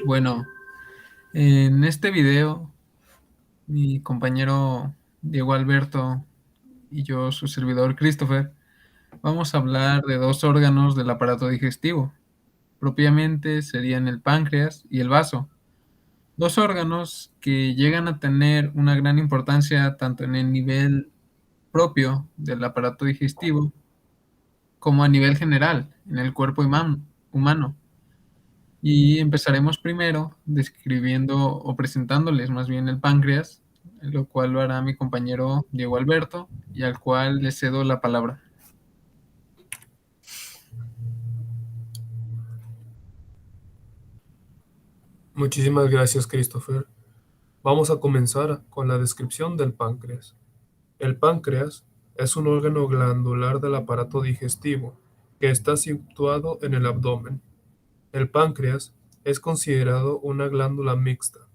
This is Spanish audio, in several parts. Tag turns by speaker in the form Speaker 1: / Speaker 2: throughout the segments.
Speaker 1: Bueno, en este video, mi compañero Diego Alberto y yo, su servidor Christopher, vamos a hablar de dos órganos del aparato digestivo. Propiamente serían el páncreas y el vaso. Dos órganos que llegan a tener una gran importancia tanto en el nivel propio del aparato digestivo como a nivel general en el cuerpo humano. Y empezaremos primero describiendo o presentándoles más bien el páncreas, lo cual lo hará mi compañero Diego Alberto, y al cual le cedo la palabra.
Speaker 2: Muchísimas gracias, Christopher. Vamos a comenzar con la descripción del páncreas. El páncreas es un órgano glandular del aparato digestivo que está situado en el abdomen. El páncreas es considerado una glándula mixta,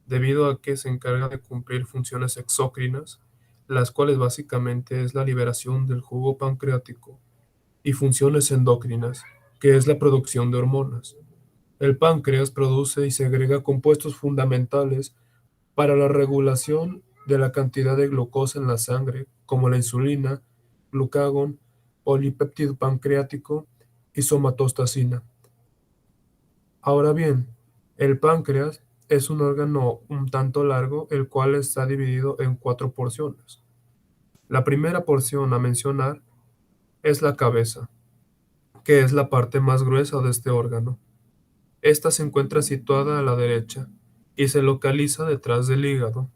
Speaker 2: debido a que se encarga de cumplir funciones exócrinas, las cuales básicamente es la liberación del jugo pancreático, y funciones endócrinas, que es la producción de hormonas. El páncreas produce y segrega compuestos fundamentales para la regulación de la cantidad de glucosa en la sangre, como la insulina, glucagón, polipéptido pancreático y somatostacina. Ahora bien, el páncreas es un órgano un tanto largo, el cual está dividido en cuatro porciones. La primera porción a mencionar es la cabeza, que es la parte más gruesa de este órgano. Esta se encuentra situada a la derecha y se localiza detrás del hígado,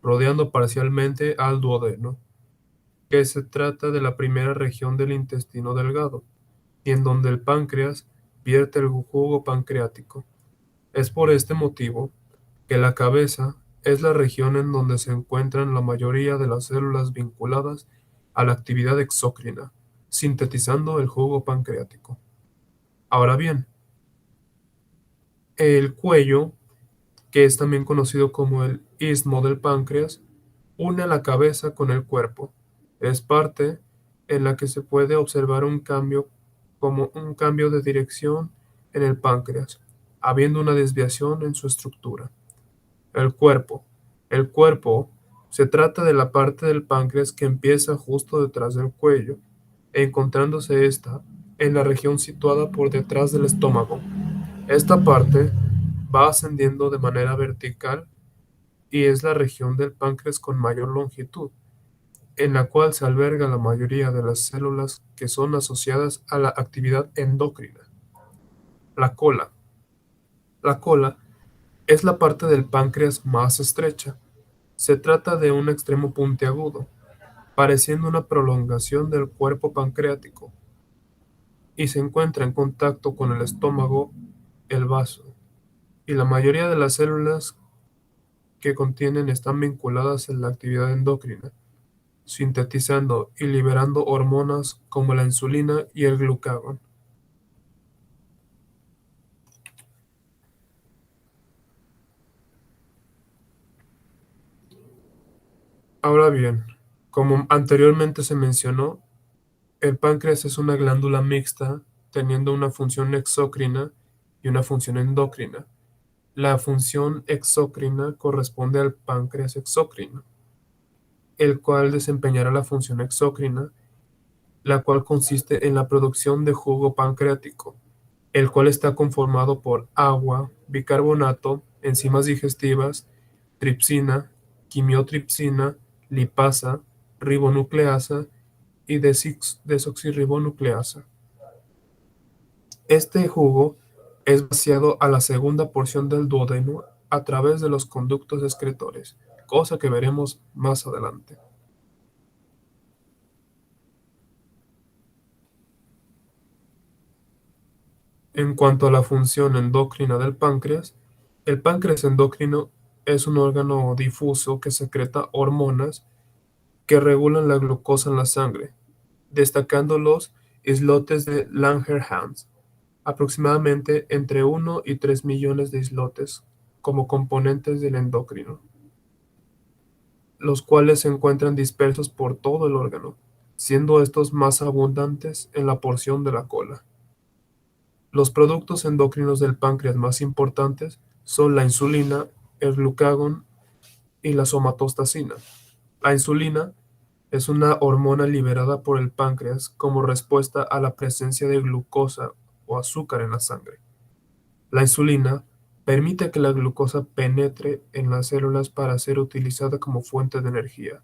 Speaker 2: rodeando parcialmente al duodeno, que se trata de la primera región del intestino delgado, y en donde el páncreas vierte el jugo pancreático. Es por este motivo que la cabeza es la región en donde se encuentran la mayoría de las células vinculadas a la actividad exócrina, sintetizando el jugo pancreático. Ahora bien, el cuello, que es también conocido como el istmo del páncreas, une la cabeza con el cuerpo. Es parte en la que se puede observar un cambio como un cambio de dirección en el páncreas, habiendo una desviación en su estructura. El cuerpo. El cuerpo se trata de la parte del páncreas que empieza justo detrás del cuello, encontrándose esta en la región situada por detrás del estómago. Esta parte va ascendiendo de manera vertical y es la región del páncreas con mayor longitud, en la cual se alberga la mayoría de las células que son asociadas a la actividad endocrina. La cola. La cola es la parte del páncreas más estrecha. Se trata de un extremo puntiagudo, pareciendo una prolongación del cuerpo pancreático, y se encuentra en contacto con el estómago, el vaso, y la mayoría de las células que contienen están vinculadas a la actividad endocrina, sintetizando y liberando hormonas como la insulina y el glucagón. Ahora bien, como anteriormente se mencionó, el páncreas es una glándula mixta teniendo una función exócrina y una función endocrina. La función exócrina corresponde al páncreas exócrino, el cual desempeñará la función exócrina, la cual consiste en la producción de jugo pancreático, el cual está conformado por agua, bicarbonato, enzimas digestivas, tripsina, quimiotripsina, lipasa, ribonucleasa y desoxirribonucleasa. Este jugo es vaciado a la segunda porción del duodeno a través de los conductos excretores, cosa que veremos más adelante. En cuanto a la función endocrina del páncreas, el páncreas endocrino es un órgano difuso que secreta hormonas que regulan la glucosa en la sangre, destacando los islotes de Langerhans, aproximadamente entre 1 y 3 millones de islotes como componentes del endocrino, los cuales se encuentran dispersos por todo el órgano, siendo estos más abundantes en la porción de la cola. Los productos endocrinos del páncreas más importantes son la insulina, el glucagón y la somatostacina. La insulina es una hormona liberada por el páncreas como respuesta a la presencia de glucosa o azúcar en la sangre. La insulina permite que la glucosa penetre en las células para ser utilizada como fuente de energía.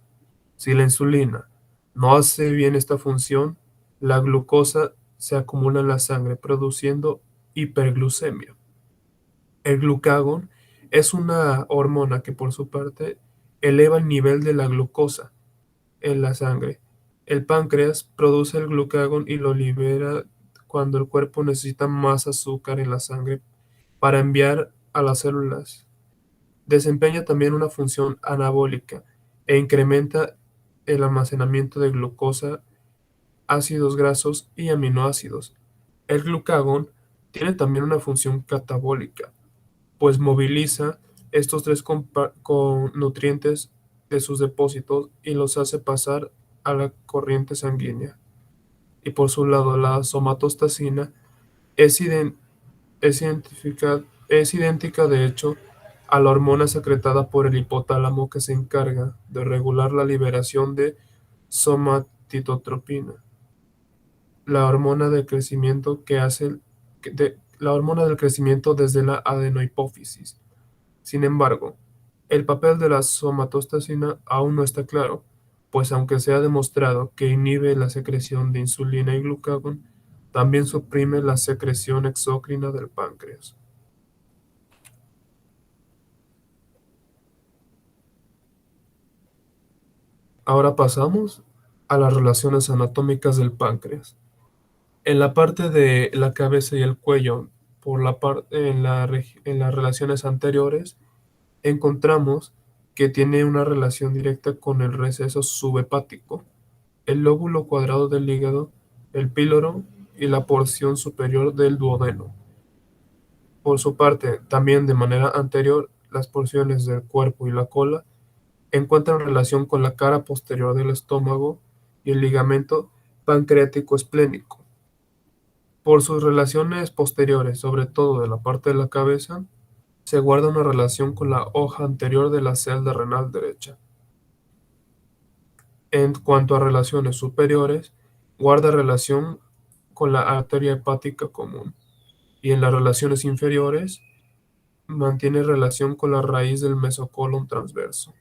Speaker 2: Si la insulina no hace bien esta función, la glucosa se acumula en la sangre produciendo hiperglucemia. El glucagón es una hormona que por su parte eleva el nivel de la glucosa en la sangre. El páncreas produce el glucagón y lo libera cuando el cuerpo necesita más azúcar en la sangre para enviar a las células. Desempeña también una función anabólica e incrementa el almacenamiento de glucosa, ácidos grasos y aminoácidos. El glucagón tiene también una función catabólica, pues moviliza estos tres con nutrientes de sus depósitos y los hace pasar a la corriente sanguínea. Y por su lado, la somatostacina es, es, es idéntica, de hecho, a la hormona secretada por el hipotálamo que se encarga de regular la liberación de somatitotropina, la hormona del crecimiento la hormona del crecimiento desde la adenohipófisis. Sin embargo, el papel de la somatostacina aún no está claro, pues aunque se ha demostrado que inhibe la secreción de insulina y glucagón, también suprime la secreción exócrina del páncreas. Ahora pasamos a las relaciones anatómicas del páncreas. En la parte de la cabeza y el cuello, en las relaciones anteriores, encontramos que tiene una relación directa con el receso subhepático, el lóbulo cuadrado del hígado, el píloro y la porción superior del duodeno. Por su parte, también de manera anterior, las porciones del cuerpo y la cola encuentran relación con la cara posterior del estómago y el ligamento pancreático esplénico. Por sus relaciones posteriores, sobre todo de la parte de la cabeza, se guarda una relación con la hoja anterior de la celda renal derecha. En cuanto a relaciones superiores, guarda relación con la arteria hepática común y en las relaciones inferiores mantiene relación con la raíz del mesocolon transverso.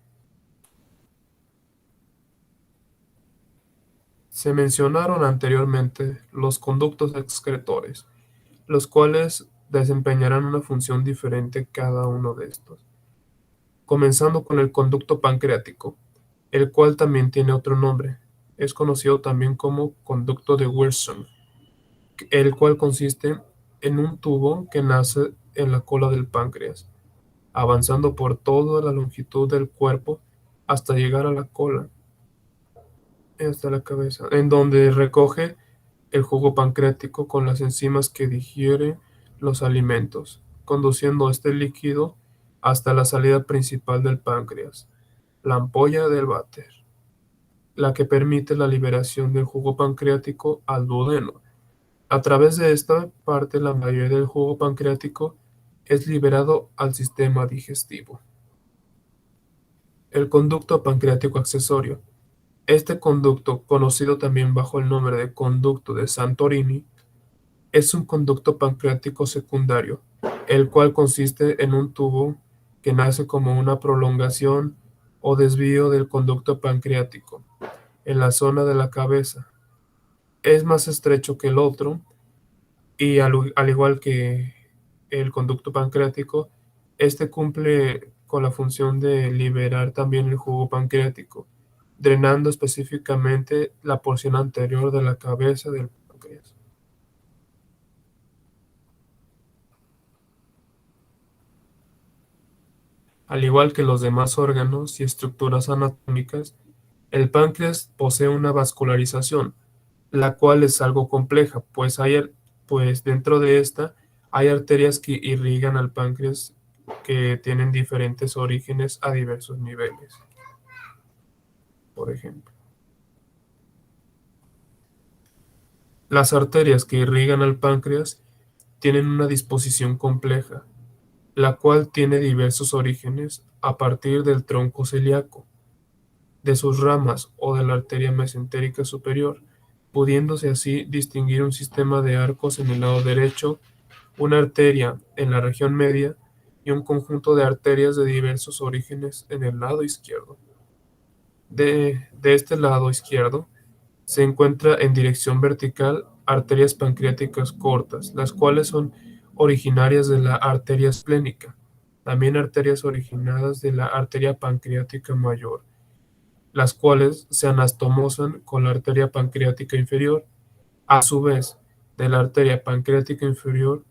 Speaker 2: Se mencionaron anteriormente los conductos excretores, los cuales desempeñarán una función diferente cada uno de estos, comenzando con el conducto pancreático, el cual también tiene otro nombre. Es conocido también como conducto de Wilson, el cual consiste en un tubo que nace en la cola del páncreas, avanzando por toda la longitud del cuerpo hasta llegar a la cola, hasta la cabeza, en donde recoge el jugo pancreático con las enzimas que digieren los alimentos, conduciendo este líquido hasta la salida principal del páncreas, la ampolla del váter, la que permite la liberación del jugo pancreático al duodeno. A través de esta parte, la mayoría del jugo pancreático es liberado al sistema digestivo. El conducto pancreático accesorio. Este conducto, conocido también bajo el nombre de conducto de Santorini, es un conducto pancreático secundario, el cual consiste en un tubo que nace como una prolongación o desvío del conducto pancreático en la zona de la cabeza. Es más estrecho que el otro y al igual que el conducto pancreático, este cumple con la función de liberar también el jugo pancreático, drenando específicamente la porción anterior de la cabeza del páncreas. Al igual que los demás órganos y estructuras anatómicas, el páncreas posee una vascularización, la cual es algo compleja, pues dentro de esta hay arterias que irrigan al páncreas que tienen diferentes orígenes a diversos niveles. Por ejemplo, las arterias que irrigan al páncreas tienen una disposición compleja, la cual tiene diversos orígenes a partir del tronco celíaco, de sus ramas o de la arteria mesentérica superior, pudiéndose así distinguir un sistema de arcos en el lado derecho, una arteria en la región media y un conjunto de arterias de diversos orígenes en el lado izquierdo. De este lado izquierdo se encuentra en dirección vertical arterias pancreáticas cortas, las cuales son originarias de la arteria esplénica, también arterias originadas de la arteria pancreática mayor, las cuales se anastomosan con la arteria pancreática inferior. A su vez, de la arteria pancreática inferior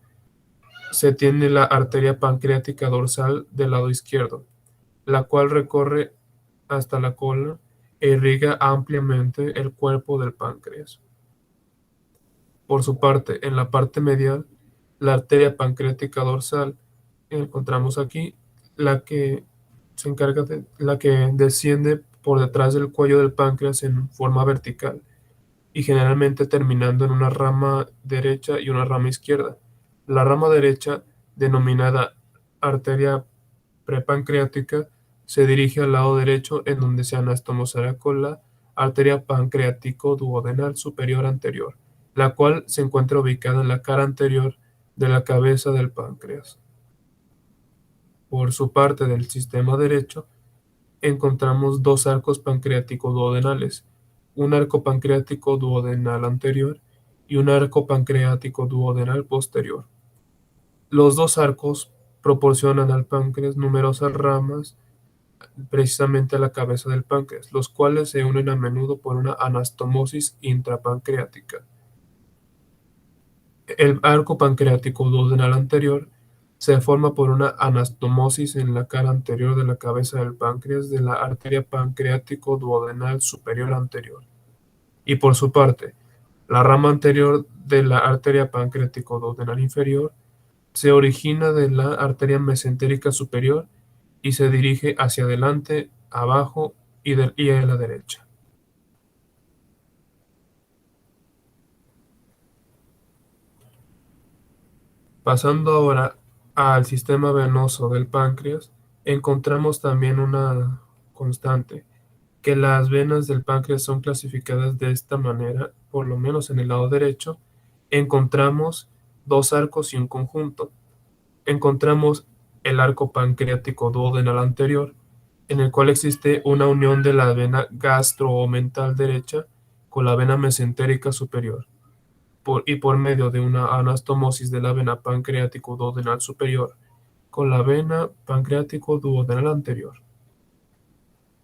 Speaker 2: se tiene la arteria pancreática dorsal del lado izquierdo, la cual recorre hasta la cola e irriga ampliamente el cuerpo del páncreas. Por su parte, en la parte medial, la arteria pancreática dorsal, encontramos aquí la que se encarga de la que desciende por detrás del cuello del páncreas en forma vertical y generalmente terminando en una rama derecha y una rama izquierda. La rama derecha, denominada arteria prepancreática, se dirige al lado derecho en donde se anastomosará con la arteria pancreático-duodenal superior anterior, la cual se encuentra ubicada en la cara anterior de la cabeza del páncreas. Por su parte del sistema derecho, encontramos dos arcos pancreático-duodenales, un arco pancreático duodenal anterior y un arco pancreático duodenal posterior. Los dos arcos proporcionan al páncreas numerosas ramas precisamente a la cabeza del páncreas, los cuales se unen a menudo por una anastomosis intrapancreática. El arco pancreático duodenal anterior se forma por una anastomosis en la cara anterior de la cabeza del páncreas de la arteria pancreático duodenal superior anterior. Y por su parte, la rama anterior de la arteria pancreático duodenal inferior se origina de la arteria mesentérica superior y se dirige hacia adelante, abajo y a la derecha. Pasando ahora al sistema venoso del páncreas, encontramos también una constante, que las venas del páncreas son clasificadas de esta manera, por lo menos en el lado derecho, encontramos dos arcos y un conjunto. Encontramos el arco pancreático duodenal anterior, en el cual existe una unión de la vena gastroomental derecha con la vena mesentérica superior y por medio de una anastomosis de la vena pancreático-duodenal superior con la vena pancreático-duodenal anterior.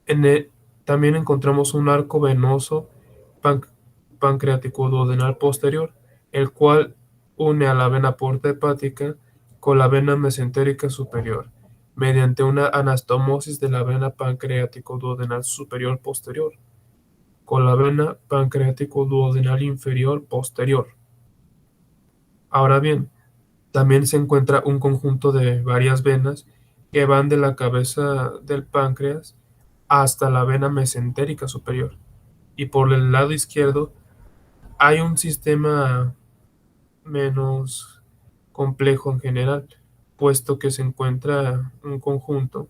Speaker 2: En el- También encontramos un arco venoso pan- pancreático-duodenal posterior, el cual une a la vena porta hepática con la vena mesentérica superior, mediante una anastomosis de la vena pancreático-duodenal superior posterior, con la vena pancreático-duodenal inferior posterior. Ahora bien, también se encuentra un conjunto de varias venas que van de la cabeza del páncreas hasta la vena mesentérica superior. Y por el lado izquierdo hay un sistema menos complejo en general, puesto que se encuentra un conjunto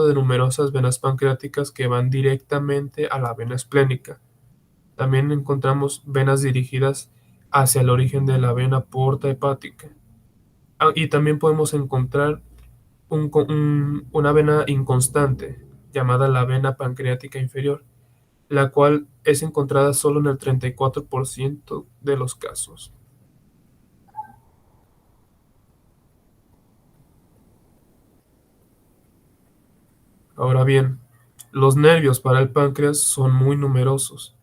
Speaker 2: de numerosas venas pancreáticas que van directamente a la vena esplénica. También encontramos venas dirigidas hacia el origen de la vena porta hepática. Y también podemos encontrar una vena inconstante llamada la vena pancreática inferior, la cual es encontrada solo en el 34% de los casos. Ahora bien, los nervios para el páncreas son muy numerosos.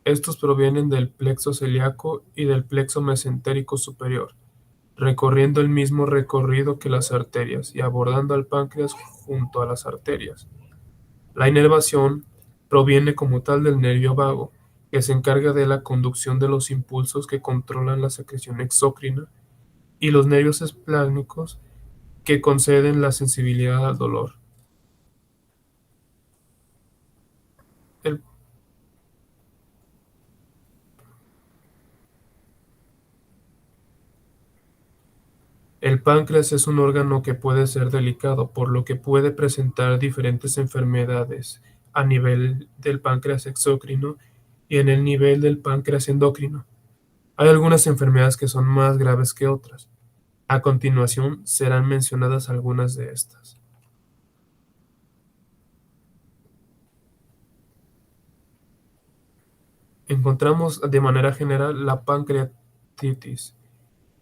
Speaker 2: Estos provienen del plexo celíaco y del plexo mesentérico superior, recorriendo el mismo recorrido que las arterias y abordando al páncreas junto a las arterias. La inervación proviene como tal del nervio vago, que se encarga de la conducción de los impulsos que controlan la secreción exócrina, y los nervios espláncnicos, que conceden la sensibilidad al dolor. El, El páncreas es un órgano que puede ser delicado, por lo que puede presentar diferentes enfermedades a nivel del páncreas exócrino y en el nivel del páncreas endocrino. Hay algunas enfermedades que son más graves que otras. A continuación serán mencionadas algunas de estas. Encontramos de manera general la pancreatitis,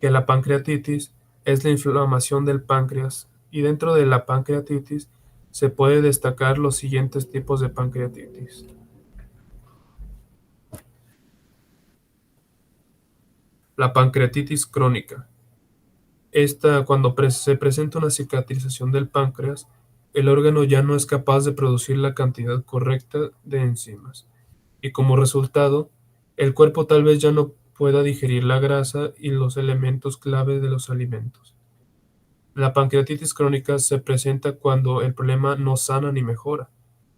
Speaker 2: que la pancreatitis es la inflamación del páncreas, y dentro de la pancreatitis se puede destacar los siguientes tipos de pancreatitis. La pancreatitis crónica. Esta, cuando se presenta una cicatrización del páncreas, el órgano ya no es capaz de producir la cantidad correcta de enzimas, y como resultado, el cuerpo tal vez ya no pueda digerir la grasa y los elementos clave de los alimentos. La pancreatitis crónica se presenta cuando el problema no sana ni mejora,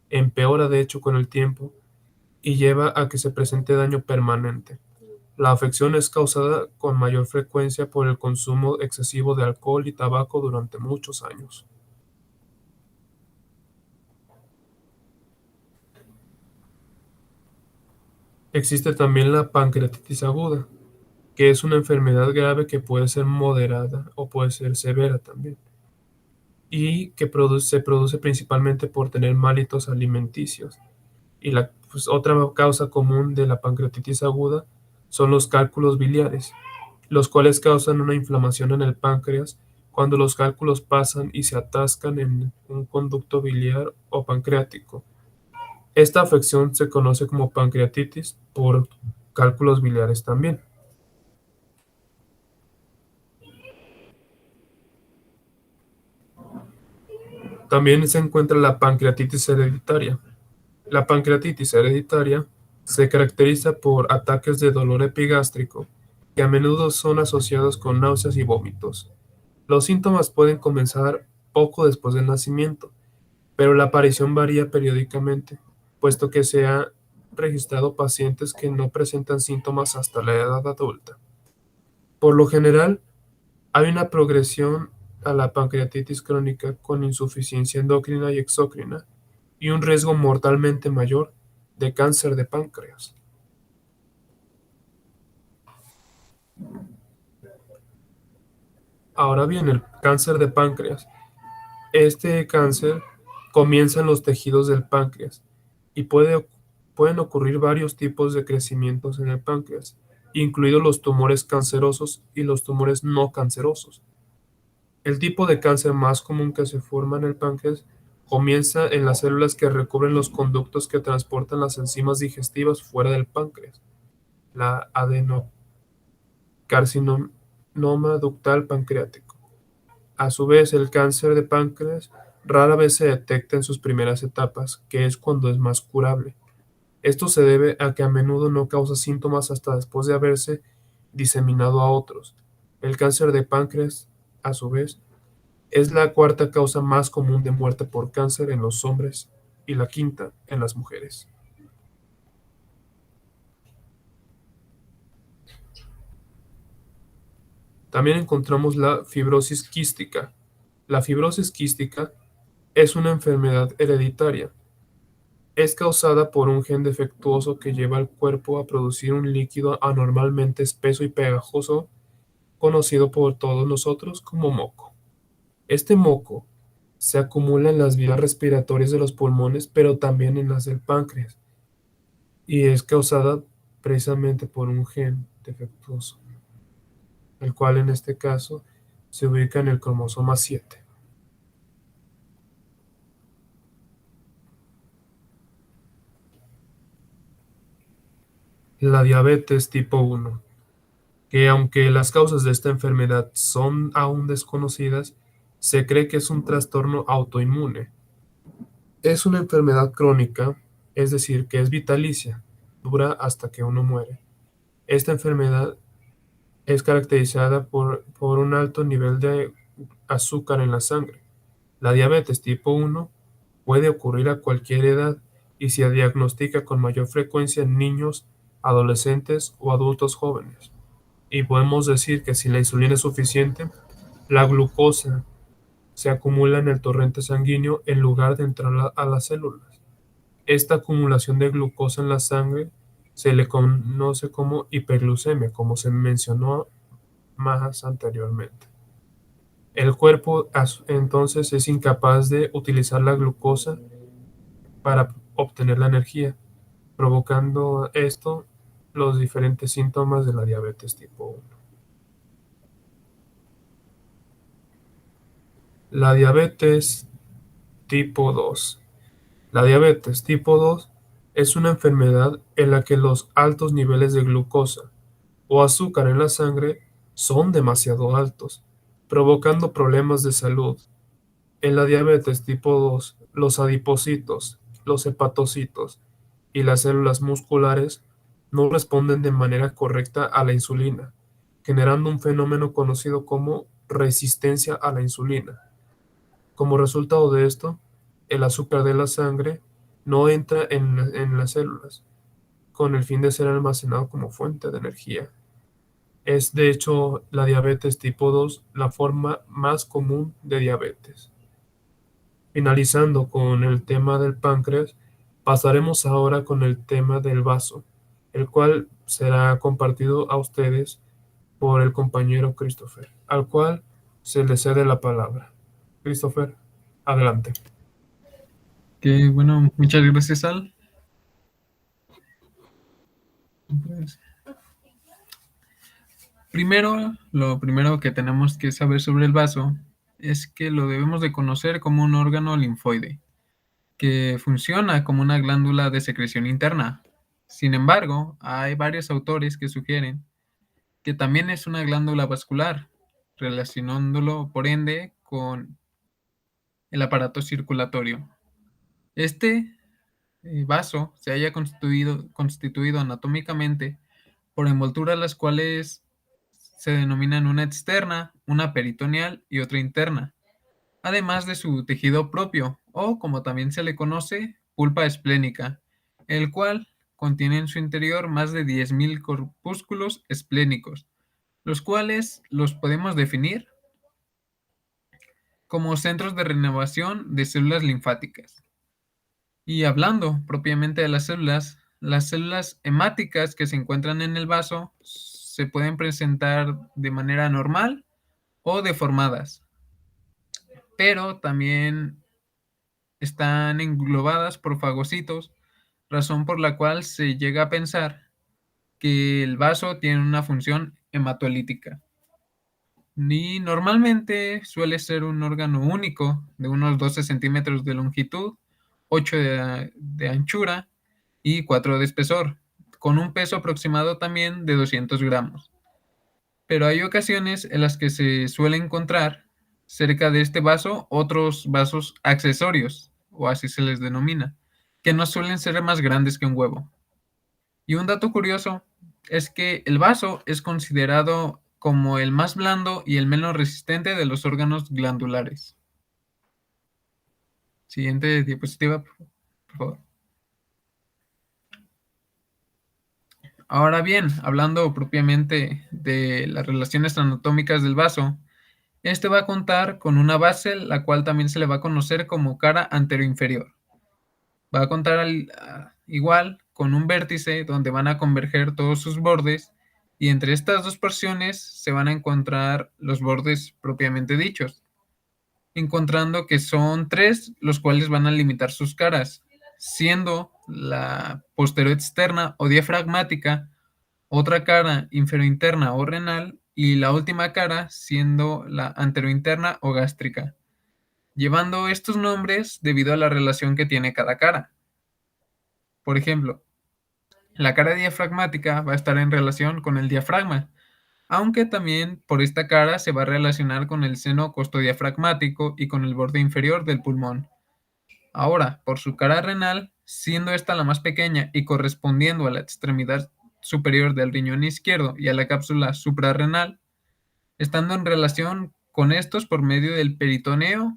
Speaker 2: empeora de hecho con el tiempo y lleva a que se presente daño permanente. La afección es causada con mayor frecuencia por el consumo excesivo de alcohol y tabaco durante muchos años. Existe también la pancreatitis aguda, que es una enfermedad grave que puede ser moderada o puede ser severa también, y que se produce principalmente por tener mal hábitos alimenticios. Y la otra causa común de la pancreatitis aguda son los cálculos biliares, los cuales causan una inflamación en el páncreas cuando los cálculos pasan y se atascan en un conducto biliar o pancreático. Esta afección se conoce como pancreatitis por cálculos biliares también. También se encuentra la pancreatitis hereditaria. La pancreatitis hereditaria se caracteriza por ataques de dolor epigástrico que a menudo son asociados con náuseas y vómitos. Los síntomas pueden comenzar poco después del nacimiento, pero la aparición varía periódicamente, puesto que se han registrado pacientes que no presentan síntomas hasta la edad adulta. Por lo general, hay una progresión a la pancreatitis crónica con insuficiencia endocrina y exócrina y un riesgo mortalmente mayor de cáncer de páncreas. Ahora bien, el cáncer de páncreas. Este cáncer comienza en los tejidos del páncreas y pueden ocurrir varios tipos de crecimientos en el páncreas, incluidos los tumores cancerosos y los tumores no cancerosos. El tipo de cáncer más común que se forma en el páncreas comienza en las células que recubren los conductos que transportan las enzimas digestivas fuera del páncreas, la adenocarcinoma ductal pancreático. A su vez, el cáncer de páncreas rara vez se detecta en sus primeras etapas, que es cuando es más curable. Esto se debe a que a menudo no causa síntomas hasta después de haberse diseminado a otros. El cáncer de páncreas, a su vez, es la cuarta causa más común de muerte por cáncer en los hombres y la quinta en las mujeres. También encontramos la fibrosis quística. La fibrosis quística es una enfermedad hereditaria. Es causada por un gen defectuoso que lleva al cuerpo a producir un líquido anormalmente espeso y pegajoso, conocido por todos nosotros como moco. Este moco se acumula en las vías respiratorias de los pulmones, pero también en las del páncreas, y es causada precisamente por un gen defectuoso, el cual en este caso se ubica en el cromosoma 7. La diabetes tipo 1, que aunque las causas de esta enfermedad son aún desconocidas, se cree que es un trastorno autoinmune. Es una enfermedad crónica, es decir, que es vitalicia, dura hasta que uno muere. Esta enfermedad es caracterizada por un alto nivel de azúcar en la sangre. La diabetes tipo 1 puede ocurrir a cualquier edad y se diagnostica con mayor frecuencia en niños, adolescentes o adultos jóvenes. Y podemos decir que si la insulina es suficiente, La glucosa se acumula en el torrente sanguíneo en lugar de entrar a las células. Esta acumulación de glucosa en la sangre se le conoce como hiperglucemia, como se mencionó más anteriormente. El cuerpo entonces es incapaz de utilizar la glucosa para obtener la energía, provocando esto los diferentes síntomas de la diabetes tipo 1. La diabetes tipo 2. La diabetes tipo 2 es una enfermedad en la que los altos niveles de glucosa o azúcar en la sangre son demasiado altos, provocando problemas de salud. En la diabetes tipo 2, los adipocitos, los hepatocitos y las células musculares no responden de manera correcta a la insulina, generando un fenómeno conocido como resistencia a la insulina. Como resultado de esto, el azúcar de la sangre no entra en las células, con el fin de ser almacenado como fuente de energía. Es de hecho la diabetes tipo 2 la forma más común de diabetes. Finalizando con el tema del páncreas, pasaremos ahora con el tema del vaso, el cual será compartido a ustedes por el compañero Christopher, al cual se le cede la palabra. Christopher, adelante.
Speaker 1: Que bueno, muchas gracias, Al. Pues, lo primero que tenemos que saber sobre el vaso es que lo debemos de conocer como un órgano linfoide, que funciona como una glándula de secreción interna. Sin embargo, hay varios autores que sugieren que también es una glándula vascular, relacionándolo por ende con el aparato circulatorio. Este vaso se haya constituido anatómicamente por envolturas las cuales se denominan una externa, una peritoneal y otra interna, además de su tejido propio, o como también se le conoce, pulpa esplénica, el cual contiene en su interior más de 10.000 corpúsculos esplénicos, los cuales los podemos definir como centros de renovación de células linfáticas. Y hablando propiamente de las células hemáticas que se encuentran en el vaso se pueden presentar de manera normal o deformadas, pero también están englobadas por fagocitos, razón por la cual se llega a pensar que el vaso tiene una función hematolítica. Y normalmente suele ser un órgano único de unos 12 centímetros de longitud, 8 de anchura y 4 de espesor, con un peso aproximado también de 200 gramos. Pero hay ocasiones en las que se suele encontrar cerca de este vaso otros vasos accesorios, o así se les denomina, que no suelen ser más grandes que un huevo. Y un dato curioso es que el vaso es considerado como el más blando y el menos resistente de los órganos glandulares. Siguiente diapositiva, por favor. Ahora bien, hablando propiamente de las relaciones anatómicas del vaso, este va a contar con una base, la cual también se le va a conocer como cara anteroinferior. Va a contar igual con un vértice donde van a converger todos sus bordes y entre estas dos porciones se van a encontrar los bordes propiamente dichos, encontrando que son tres los cuales van a limitar sus caras, siendo la posterior externa o diafragmática, otra cara inferointerna o renal y la última cara siendo la anterointerna o gástrica, llevando estos nombres debido a la relación que tiene cada cara. Por ejemplo, la cara diafragmática va a estar en relación con el diafragma, aunque también por esta cara se va a relacionar con el seno costodiafragmático y con el borde inferior del pulmón. Ahora, por su cara renal, siendo esta la más pequeña y correspondiendo a la extremidad superior del riñón izquierdo y a la cápsula suprarrenal, estando en relación con estos por medio del peritoneo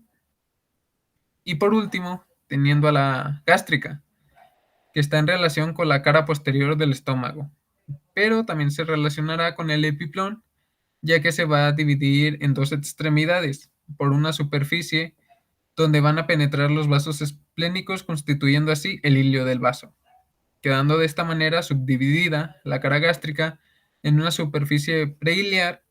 Speaker 1: y por último, teniendo a la gástrica, que está en relación con la cara posterior del estómago, pero también se relacionará con el epiplón ya que se va a dividir en dos extremidades, por una superficie donde van a penetrar los vasos esplénicos, constituyendo así el hilio del vaso, quedando de esta manera subdividida la cara gástrica en una superficie prehiliar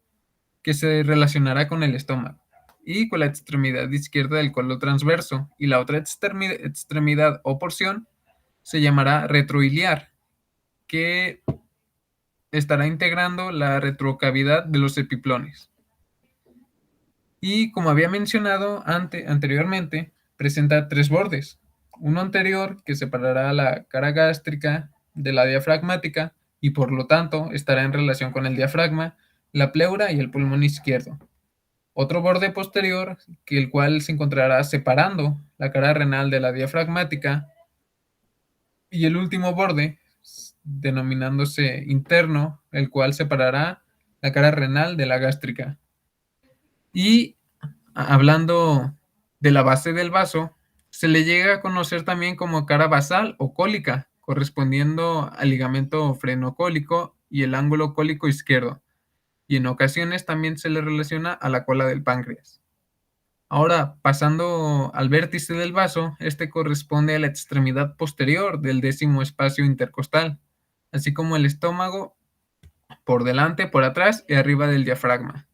Speaker 1: que se relacionará con el estómago y con la extremidad izquierda del color transverso, y la otra extremidad o porción se llamará retroiliar, que estará integrando la retrocavidad de los epiplones. Y como había mencionado anteriormente, presenta tres bordes. Uno anterior que separará la cara gástrica de la diafragmática y por lo tanto estará en relación con el diafragma, la pleura y el pulmón izquierdo. Otro borde posterior, que el cual se encontrará separando la cara renal de la diafragmática, y el último borde, denominándose interno, el cual separará la cara renal de la gástrica. Y hablando de la base del vaso, se le llega a conocer también como cara basal o cólica, correspondiendo al ligamento frenocólico y el ángulo cólico izquierdo, y en ocasiones también se le relaciona a la cola del páncreas. Ahora, pasando al vértice del vaso, este corresponde a la extremidad posterior del décimo espacio intercostal, así como el estómago por delante, por atrás y arriba del diafragma,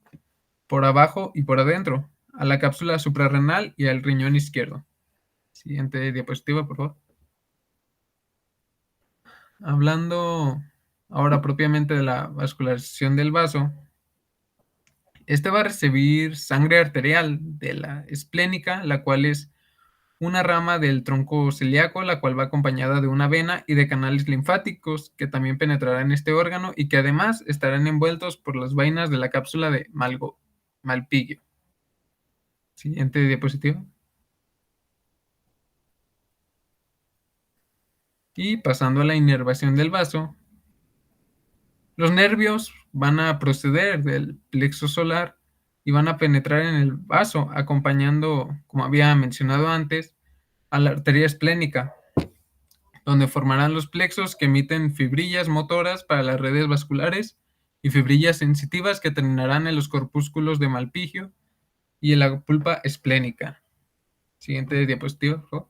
Speaker 1: por abajo y por adentro, a la cápsula suprarrenal y al riñón izquierdo. Siguiente diapositiva, por favor. Hablando ahora propiamente de la vascularización del vaso, este va a recibir sangre arterial de la esplénica, la cual es una rama del tronco celíaco, la cual va acompañada de una vena y de canales linfáticos que también penetrarán en este órgano y que además estarán envueltos por las vainas de la cápsula de Malpighi. Siguiente diapositiva. Y pasando a la inervación del vaso, los nervios van a proceder del plexo solar y van a penetrar en el vaso, acompañando, como había mencionado antes, a la arteria esplénica, donde formarán los plexos que emiten fibrillas motoras para las redes vasculares y fibrillas sensitivas que terminarán en los corpúsculos de Malpighi y en la pulpa esplénica. Siguiente diapositiva, por favor.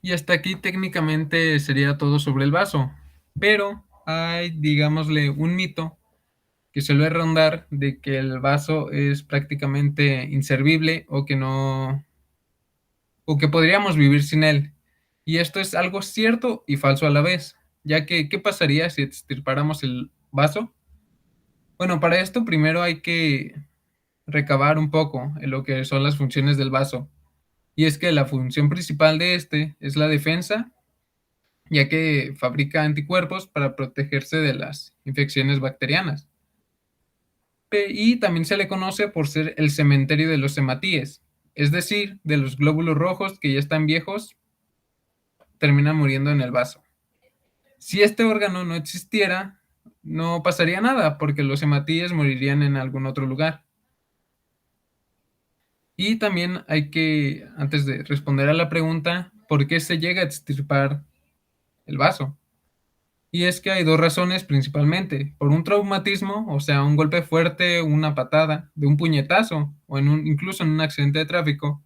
Speaker 1: Y hasta aquí técnicamente sería todo sobre el vaso, pero hay, digámosle, un mito que suele rondar de que el vaso es prácticamente inservible o que podríamos vivir sin él. Y esto es algo cierto y falso a la vez, ya que ¿qué pasaría si extirpáramos el vaso? Bueno, para esto primero hay que recabar un poco en lo que son las funciones del vaso. Y es que la función principal de este es la defensa, ya que fabrica anticuerpos para protegerse de las infecciones bacterianas. Y también se le conoce por ser el cementerio de los hematíes, es decir, de los glóbulos rojos que ya están viejos, terminan muriendo en el vaso. Si este órgano no existiera, no pasaría nada, porque los hematíes morirían en algún otro lugar. Y también hay que, antes de responder a la pregunta, ¿por qué se llega a extirpar el vaso? Y es que hay dos razones principalmente: por un traumatismo, o sea, un golpe fuerte, una patada, de un puñetazo, o incluso en un accidente de tráfico.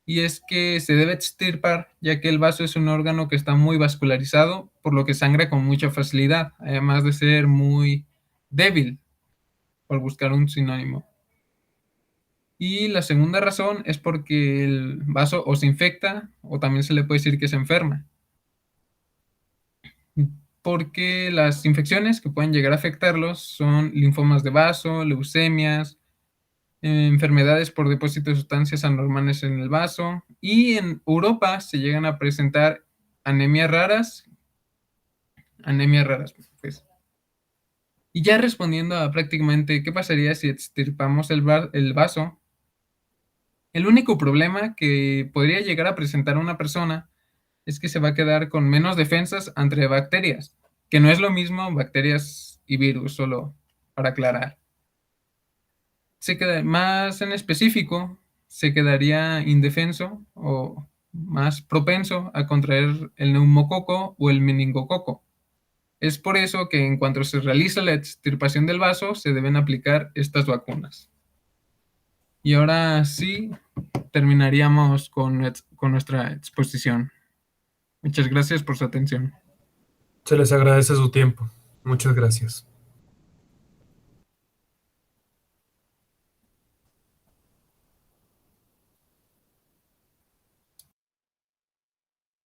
Speaker 1: Y es que se debe extirpar, ya que el vaso es un órgano que está muy vascularizado, por lo que sangra con mucha facilidad, además de ser muy débil, por buscar un sinónimo. Y la segunda razón es porque el vaso o se infecta, o también se le puede decir que se enferma, porque las infecciones que pueden llegar a afectarlos son linfomas de vaso, leucemias, enfermedades por depósito de sustancias anormales en el vaso, y en Europa se llegan a presentar anemias raras, pues. Y ya respondiendo a prácticamente qué pasaría si extirpamos el vaso, el único problema que podría llegar a presentar una persona es que se va a quedar con menos defensas ante bacterias, que no es lo mismo bacterias y virus, solo para aclarar. Se queda más en específico, se quedaría indefenso o más propenso a contraer el neumococo o el meningococo. Es por eso que en cuanto se realiza la extirpación del vaso, se deben aplicar estas vacunas. Y ahora sí, terminaríamos con nuestra exposición. Muchas gracias por su atención.
Speaker 2: Se les agradece su tiempo. Muchas gracias.